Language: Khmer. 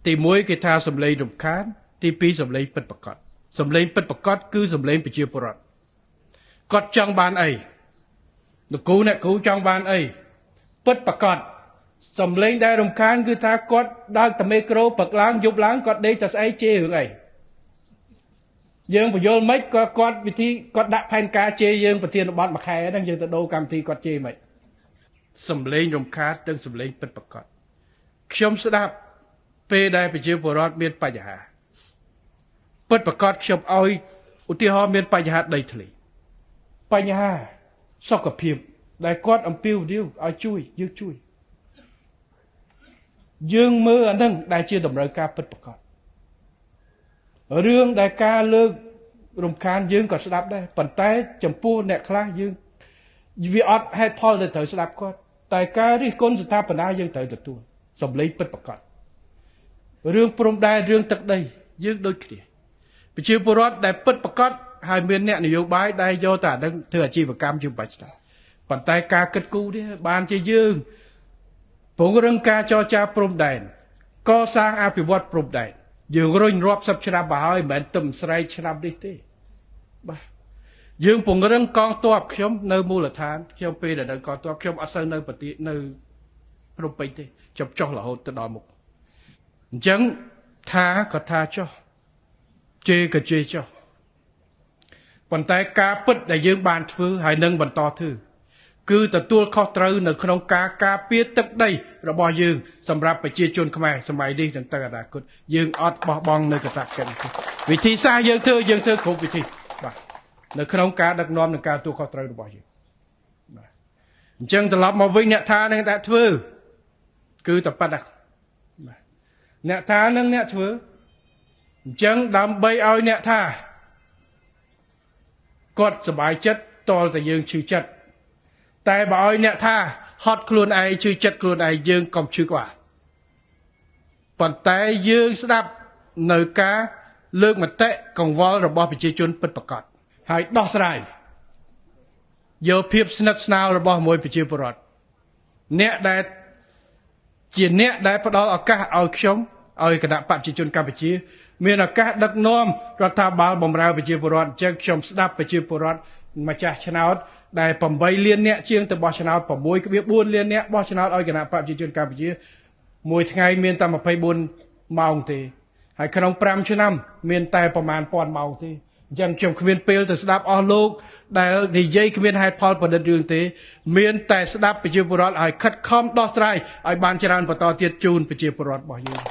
ទីមួយគេថាសម្លេងរំខានទីពីរសម្លេងពិតប្រាកដសម្លេងពិតប្រាកដគឺសម្លេងប្រជាពលរដ្ឋគាត់ចង់បានអីនគរអ្នកគ្រូចង់បានអីពិតប្រាកដសម្លេងដែលរំខានគឺថាគាត់ដើរតែមេក្រូព្រឹកឡើងយប់ឡើងគាត់ដេកតែស្អីជេររឿងអីយើងបញ្យល់មិនក៏គាត់វិធីគាត់ដាក់ផែនការជេរយើងប្រធានបទមួយខែហ្នឹងយើងទៅដូរកម្មវិធីគាត់ជេរមិនសម្លេងរំខាននិងសម្លេងពិតប្រាកដខ្ញុំស្ដាប់ពេលដែលប្រជាពលរដ្ឋមានបញ្ហាពិតប្រាកដខ្ញុំឲ្យឧទាហរណ៍មានបញ្ហាដីធ្លីបញ្ហាសុខភាពដែលគាត់អំពាវនាវឲ្យជួយយើងមើលអាហ្នឹងដែលជាតម្រូវការពិតប្រាកដរឿងដែលការលើករំខានយើងក៏ស្ដាប់ដែរប៉ុន្តែចំពោះអ្នកខ្លះយើងវាអត់ហេតុផលទៅត្រូវស្ដាប់គាត់តែការរិះគន់ស្ថាបនាយើងត្រូវទទួលសម្លេងពិតប្រាកដរឿងព្រំដែនរឿងទឹកដីយើងដូចគ្នាប្រជាពលរដ្ឋដែលពិតប្រាកដហើយមានអ្នកនយោបាយដែលយកតែអានឹងធ្វើអាជីវកម្មជាបាច់ស្ដាប់ប៉ុន្តែការគិតគូរនេះបានជាយើងពង្រឹងការចរចាព្រំដែនកសាងអភិវឌ្ឍព្រំដែនយើងរុញរាប់សិបឆ្នាំមកហើយមិនមែនទឹមស្រែកឆ្នាំនេះទេបាទយើងពង្រឹងកងទ័ពខ្ញុំនៅមូលដ្ឋានខ្ញុំពេលដែលនៅកងទ័ពខ្ញុំអត់សូវនៅប្រទេសនៅភ្នំពេញទេខ្ញុំចុះរហូតទៅដល់មុខអញ្ចឹងថាក៏ថាចុះជេរក៏ជេរចុះប៉ុន្តែការពិតដែលយើងបានធ្វើហើយនឹងបន្តធ្វើគឺទទួលខុសត្រូវនៅក្នុងការការពារទឹកដីរបស់យើងសម្រាប់ប្រជាជនខ្មែរសម័យនេះទាំងទៅអនាគតយើងអត់បោះបង់នៅកតកិច្ចវិធីសាស្ត្រយើងធ្វើគ្រប់វិធីបាទនៅក្នុងការដឹកនាំនិងការទទួលខុសត្រូវរបស់យើងបាទអញ្ចឹងត្រឡប់មកវិញអ្នកថានឹងតែធ្វើគឺតែប៉ុណ្ណាបាទអ្នកថានឹងអ្នកធ្វើអញ្ចឹងដើម្បីឲ្យអ្នកថាគាត់សប្បាយចិត្តតលតែយើងឈឺចិត្តតែបើឲ្យអ្នកថាហត់ខ្លួនឯងឈឺចិត្តខ្លួនឯងយើងកុំឈឺក្បាលប៉ុន្តែយើងស្ដាប់នៅការលើកមតិកង្វល់របស់ប្រជាជនពិតប្រាកដហើយដោះស្រាយយកភាពស្និទ្ធស្នាលរបស់មួយប្រជាពលរដ្ឋអ្នកដែលជាអ្នកដែលផ្ដល់ឱកាសឲ្យខ្ញុំឲ្យគណៈបព្វជិជនកម្ពុជាមានឱកាសដឹកនាំរដ្ឋាភិបាលបម្រើប្រជាពលរដ្ឋអញ្ចឹងខ្ញុំស្ដាប់ប្រជាពលរដ្ឋម្ចាស់ឆ្នោតដែល8លានអ្នកជាងទៅបោះឆ្នោត 6.4 លានអ្នកបោះឆ្នោតឲ្យគណៈបព្វជិជនកម្ពុជាមួយថ្ងៃមានតែ24ម៉ោងទេហើយក្នុង5ឆ្នាំមានតែប្រមាណ1000ម៉ោងទេអញ្ចឹងខ្ញុំគ្មានពេលទៅស្ដាប់អស់លោកដែលនិយាយគ្មានហេតុផលប្រឌិតរឿងទេមានតែស្ដាប់ប្រជាពលរដ្ឋឲ្យខិតខំដោះស្រាយឲ្យបានច្រើនបន្តទៀតជូនប្រជាពលរដ្ឋរបស់យើង